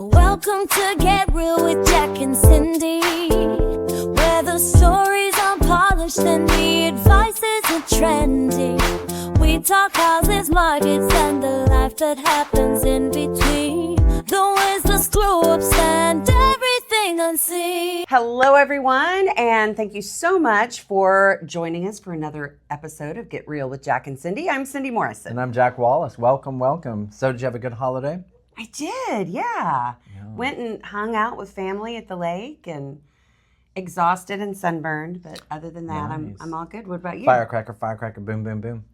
Welcome to Get Real with Jack and Cindy, where the stories are polished and the advice isn't trendy. We talk houses, markets, and the life that happens in between. The wins, the screw-ups, and everything unseen. Hello, everyone, and thank you so much for joining us for another episode of Get Real with Jack and Cindy. I'm Cindy Morrison. And I'm Jack Wallace. Welcome, welcome. So did you have a good holiday? I did, yeah. Went and hung out with family at the lake and exhausted and sunburned, but other than that, Nice. I'm all good. What about you? Firecracker, boom, boom, boom.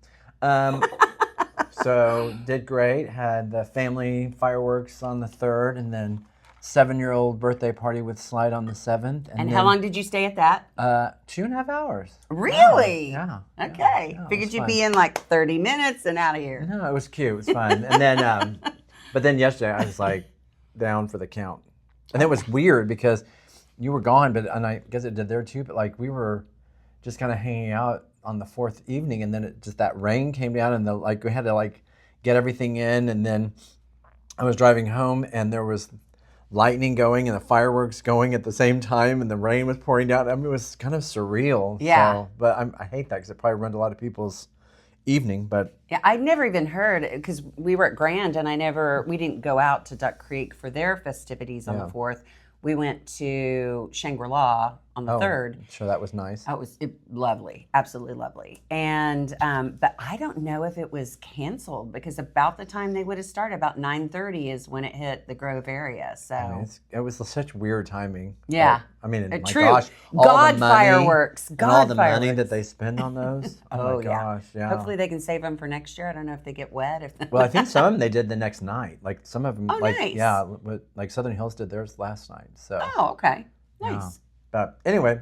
So did great. Had the family fireworks on the 3rd, and then 7-year-old birthday party with Slide on the 7th. And how long did you stay at that? 2.5 hours. Really? Yeah. Okay. Yeah, it Figured was you'd fun. be in like 30 minutes and out of here. No, it was cute. It was fun. And then, but then yesterday I was like down for the count. And it was weird because you were gone, and I guess it did there too, but like we were just kind of hanging out on the 4th evening, and then that rain came down, and we had to get everything in, and then I was driving home and there was lightning going and the fireworks going at the same time, and the rain was pouring down. I mean, it was kind of surreal. Yeah. So, but I hate that because it probably ruined a lot of people's evening, but Yeah, I'd never even heard, because we were at Grand and we didn't go out to Duck Creek for their festivities on the 4th. We went to Shangri-La on the 3rd. Sure, that was nice. Oh, it was lovely, absolutely lovely. And but I don't know if it was canceled, because about the time they would have started, about 9:30 is when it hit the Grove area. So I mean, it was such weird timing. Yeah. But, I mean, my True. gosh, all God the money fireworks. and God all the money fireworks. that they spend on those. Oh my gosh, yeah. Hopefully they can save them for next year. I don't know if they get wet. Well, I think some of them they did the next night. Like some of them, nice. yeah, like Southern Hills did theirs last night. So. Oh, okay. yeah. Nice. But anyway,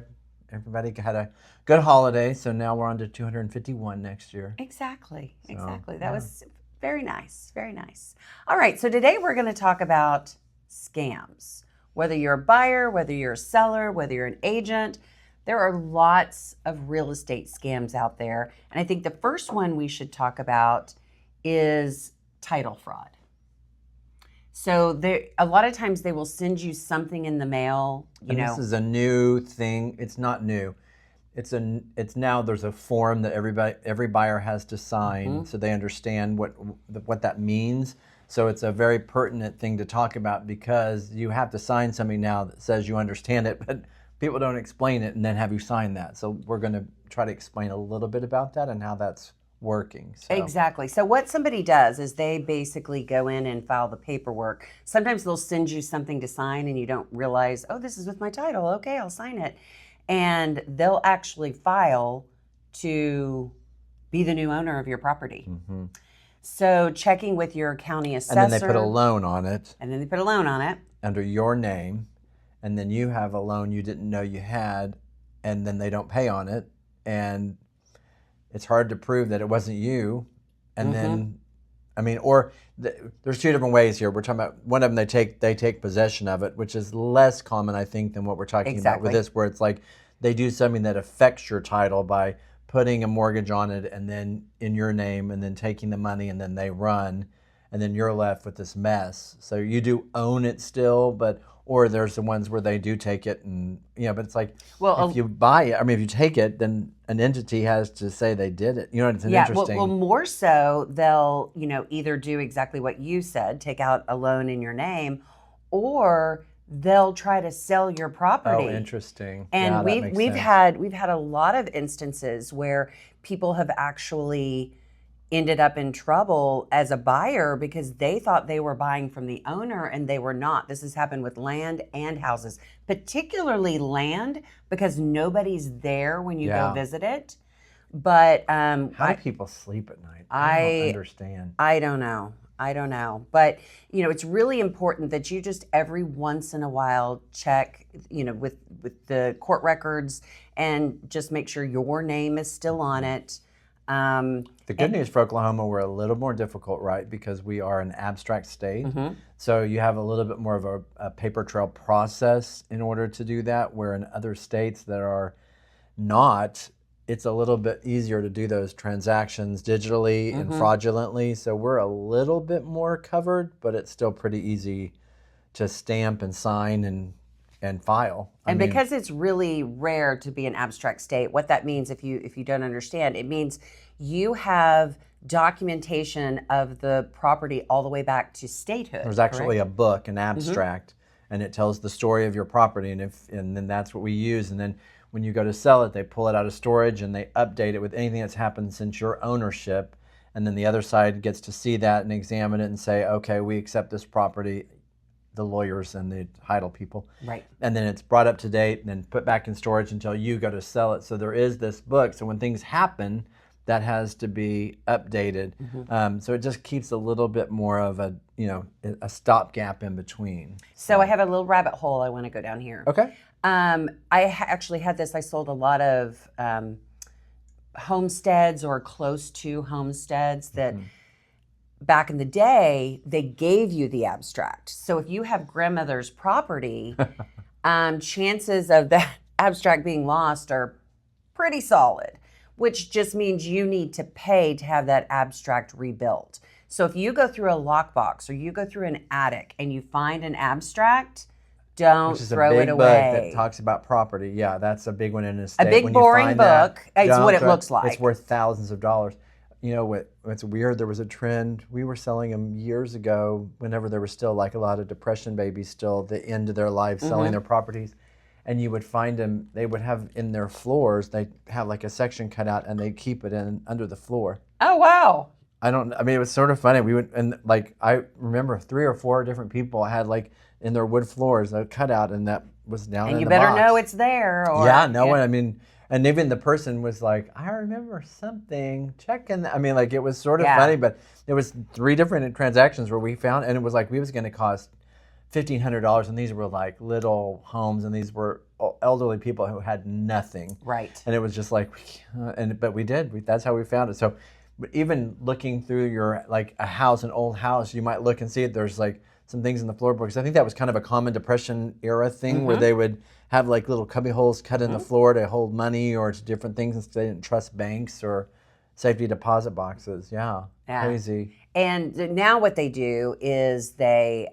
everybody had a good holiday. So now we're on to 251 next year. Exactly. So, Exactly. That yeah. was very nice. Very nice. All right. So today we're going to talk about scams. Whether you're a buyer, whether you're a seller, whether you're an agent, there are lots of real estate scams out there. And I think the first one we should talk about is title fraud. So a lot of times they will send you something in the mail, This is a new thing. It's not new. It's now there's a form that every buyer has to sign, so they understand what that means. So it's a very pertinent thing to talk about, because you have to sign something now that says you understand it, but people don't explain it and then have you sign that. So we're going to try to explain a little bit about that and how that's working. So. Exactly. So what somebody does is they basically go in and file the paperwork. Sometimes they'll send you something to sign and you don't realize, oh, this is with my title. Okay, I'll sign it. And they'll actually file to be the new owner of your property. Mm-hmm. So checking with your county assessor. And then they put a loan on it. And then they put a loan on it. Under your name. And then you have a loan you didn't know you had, and then they don't pay on it. And it's hard to prove that it wasn't you. And then, I mean, there's two different ways here. We're talking about one of them, they take possession of it, which is less common, I think, than what we're talking about with this, where it's like they do something that affects your title by putting a mortgage on it and then in your name, and then taking the money, and then they run, and then you're left with this mess. So you do own it still, or there's the ones where they do take it, and but it's like, well, if you buy it, if you take it, then an entity has to say they did it. It's interesting. Well, more so, they'll either do exactly what you said, take out a loan in your name, or they'll try to sell your property. Oh, interesting. And yeah, we've had a lot of instances where people have actually ended up in trouble as a buyer because they thought they were buying from the owner and they were not. This has happened with land and houses, particularly land, because nobody's there when you go visit it. But how do people sleep at night? I don't understand. I don't know. But it's really important that you just every once in a while check, with the court records, and just make sure your name is still on it. The good news for Oklahoma, we're a little more difficult, right? Because we are an abstract state. So you have a little bit more of a paper trail process in order to do that, where in other states that are not, it's a little bit easier to do those transactions digitally and fraudulently. So we're a little bit more covered, but it's still pretty easy to stamp and sign and file. And because it's really rare to be an abstract state, what that means, if you don't understand, it means you have documentation of the property all the way back to statehood. There's actually correct? a book, an abstract, and it tells the story of your property, and then that's what we use. And then when you go to sell it, they pull it out of storage and they update it with anything that's happened since your ownership. And then the other side gets to see that and examine it and say, okay, we accept this property, the lawyers and the title people. Right. And then it's brought up to date and then put back in storage until you go to sell it. So there is this book. So when things happen, that has to be updated. So it just keeps a little bit more of a, a stopgap in between. So I have a little rabbit hole I want to go down here. Okay. Actually had this. I sold a lot of homesteads or close to homesteads that back in the day, they gave you the abstract. So if you have grandmother's property, chances of that abstract being lost are pretty solid, which just means you need to pay to have that abstract rebuilt. So if you go through a lockbox or you go through an attic and you find an abstract, don't Which is throw a big it book away. that talks about property. Yeah, that's a big one in a state. A big When you boring find that, book is what don't it throw looks like. It's worth thousands of dollars. You know what's weird? There was a trend. We were selling them years ago whenever there was still like a lot of depression babies still at the end of their lives selling their properties. And you would find them, they would have in their floors, they have like a section cut out and they'd keep it in under the floor. Oh, wow. I mean, it was sort of funny. We would, and like, I remember 3 or 4 different people had like in their wood floors a cutout and that was down And in you the better box. know it's there. Or, Yeah, no one, I mean, and even the person was like, I remember something, checking. I mean, like it was sort of funny, but it was 3 different transactions where we found, and it was like, we was going to cost $1,500, and these were like little homes, and these were elderly people who had nothing. Right. And it was just like, but we did. That's how we found it. So, but even looking through your like a house, an old house, you might look and see it. There's like some things in the floorboards. I think that was kind of a common Depression era thing where they would have like little cubby holes cut in the floor to hold money or to different things, since they didn't trust banks or safety deposit boxes. Yeah. Crazy. And now what they do is they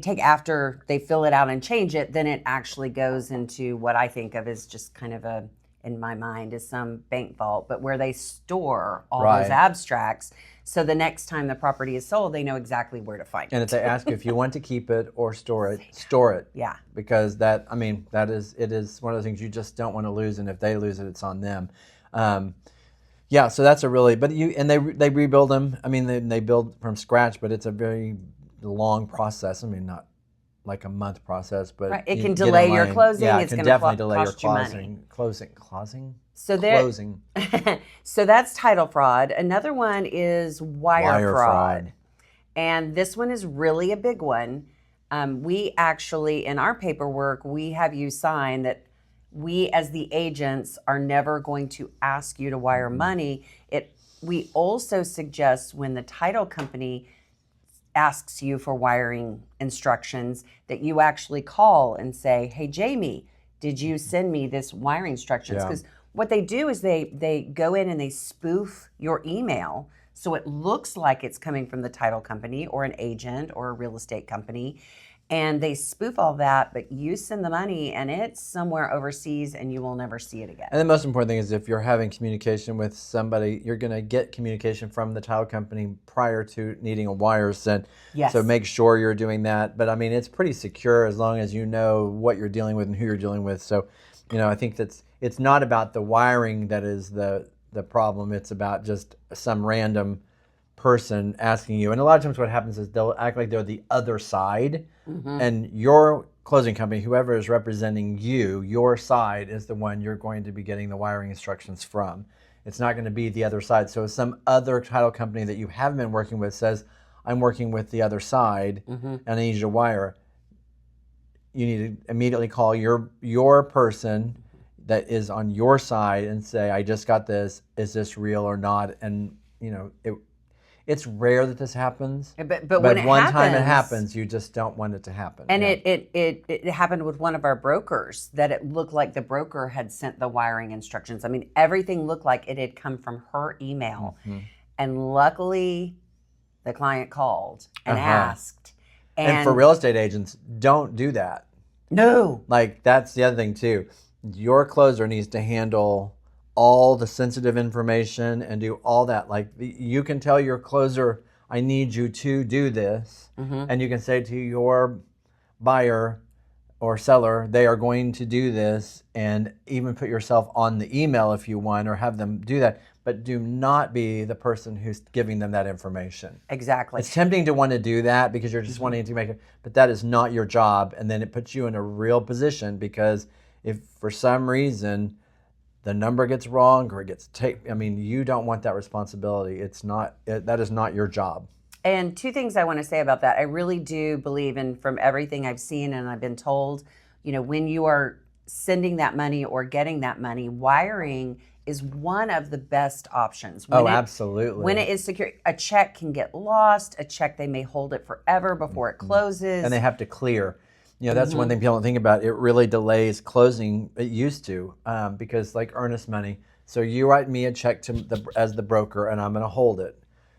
take, after they fill it out and change it, then it actually goes into what I think of as just kind of a, in my mind, is some bank vault, but where they store all those abstracts. So the next time the property is sold, they know exactly where to find it. And if they ask you if you want to keep it or store it, store it. Yeah. Because it is one of the things you just don't want to lose, and if they lose it, it's on them. Yeah, so that's a really, they rebuild them. I mean, they build from scratch, but it's a very long process. I mean, not like a month process, but it can delay your closing. Yeah, it's it can going definitely to delay your cost you money. closing. So so that's title fraud. Another one is wire fraud. And this one is really a big one. We actually, in our paperwork, we have you sign that we as the agents are never going to ask you to wire money. We also suggest when the title company asks you for wiring instructions that you actually call and say, hey, Jamie, did you send me this wiring instructions? Because what they do is they go in and they spoof your email so it looks like it's coming from the title company or an agent or a real estate company. And they spoof all that, but you send the money and it's somewhere overseas and you will never see it again. And the most important thing is if you're having communication with somebody, you're going to get communication from the title company prior to needing a wire sent. Yes. So make sure you're doing that. But I mean, it's pretty secure as long as you know what you're dealing with and who you're dealing with. So, I think it's not about the wiring that is the problem. It's about just some random person asking you. And a lot of times what happens is they'll act like they're the other side, and your closing company, whoever is representing you, your side is the one you're going to be getting the wiring instructions from. It's not going to be the other side. So if some other title company that you haven't been working with says, I'm working with the other side and I need you to wire, you need to immediately call your person that is on your side and say, I just got this, is this real or not? And it's rare that this happens, but when one time it happens, you just don't want it to happen. And it happened with one of our brokers, that it looked like the broker had sent the wiring instructions. I mean, everything looked like it had come from her email. And luckily, the client called and asked, And for real estate agents, don't do that. No. Like, that's the other thing too. Your closer needs to handle all the sensitive information and do all that. Like, you can tell your closer, I need you to do this. And you can say to your buyer or seller, they are going to do this, and even put yourself on the email if you want, or have them do that. But do not be the person who's giving them that information. Exactly. It's tempting to want to do that because you're just wanting to make it, but that is not your job. And then it puts you in a real position, because if for some reason the number gets wrong or it gets taken, I mean, you don't want that responsibility. That is not your job. And two things I want to say about that. I really do believe, and from everything I've seen and I've been told, when you are sending that money or getting that money, wiring is one of the best options. Absolutely. When it is secure, a check can get lost. A check, they may hold it forever before it closes. And they have to clear. That's one thing people don't think about. It really delays closing. It used to, because like earnest money. So you write me a check as the broker, and I'm going to hold it.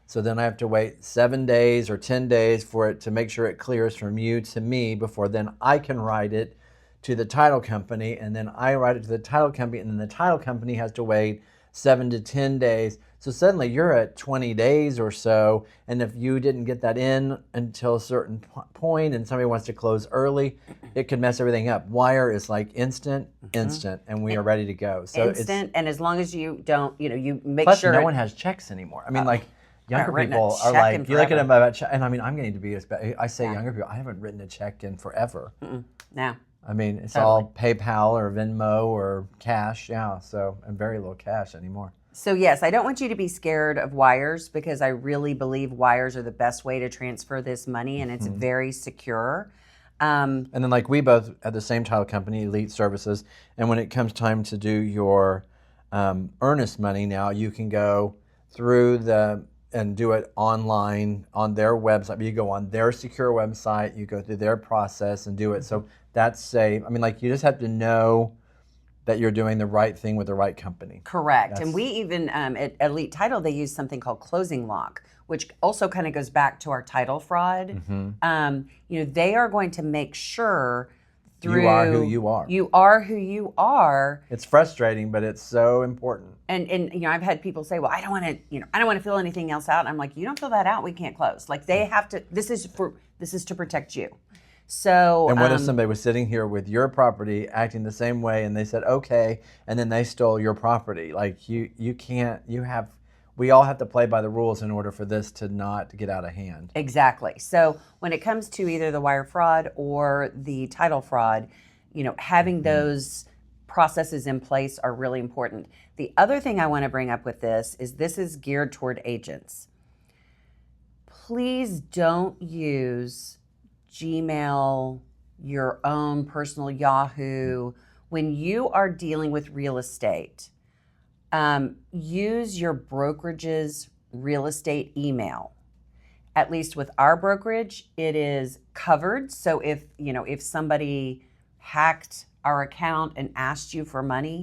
So then I have to wait 7 days or 10 days for it to make sure it clears from you to me before then I can write it to the title company, and then I write it to the title company, and then the title company has to wait 7 to 10 days. So suddenly you're at 20 days or so, and if you didn't get that in until a certain point and somebody wants to close early, it could mess everything up. Wire is like instant, and we are ready to go. So instant, and as long as you don't, you make plus sure. No one has checks anymore. I mean, younger written a people are check like, in you look at forever. them about check, and I mean, I'm getting to be I say younger people, I haven't written a check in forever. No. I mean, it's Totally. all PayPal or Venmo or cash, so, and very little cash anymore. So yes, I don't want you to be scared of wires, because I really believe wires are the best way to transfer this money, and it's very secure. And then we both at the same title company, Elite Services, and when it comes time to do your earnest money now, you can go through and do it online on their website. You go on their secure website, you go through their process and do it. So that's safe. I mean, you just have to know that you're doing the right thing with the right company. Correct. And we even, at Elite Title, they use something called closing lock, which also kind of goes back to our title fraud. They are going to make sure through... You are who you are. You are who you are. It's frustrating, but it's so important. And I've had people say, well, I don't want to fill anything else out. And I'm like, you don't fill that out, we can't close. They have to, this is to protect you. So, and what if somebody was sitting here with your property acting the same way, and they said, okay, and then they stole your property? We all have to play by the rules in order for this to not get out of hand. Exactly. So when it comes to either the wire fraud or the title fraud, having those processes in place are really important. The other thing I want to bring up with this is geared toward agents. Please don't use Gmail, your own personal Yahoo. When you are dealing with real estate, use your brokerage's real estate email. At least with our brokerage, it is covered. So if somebody hacked our account and asked you for money,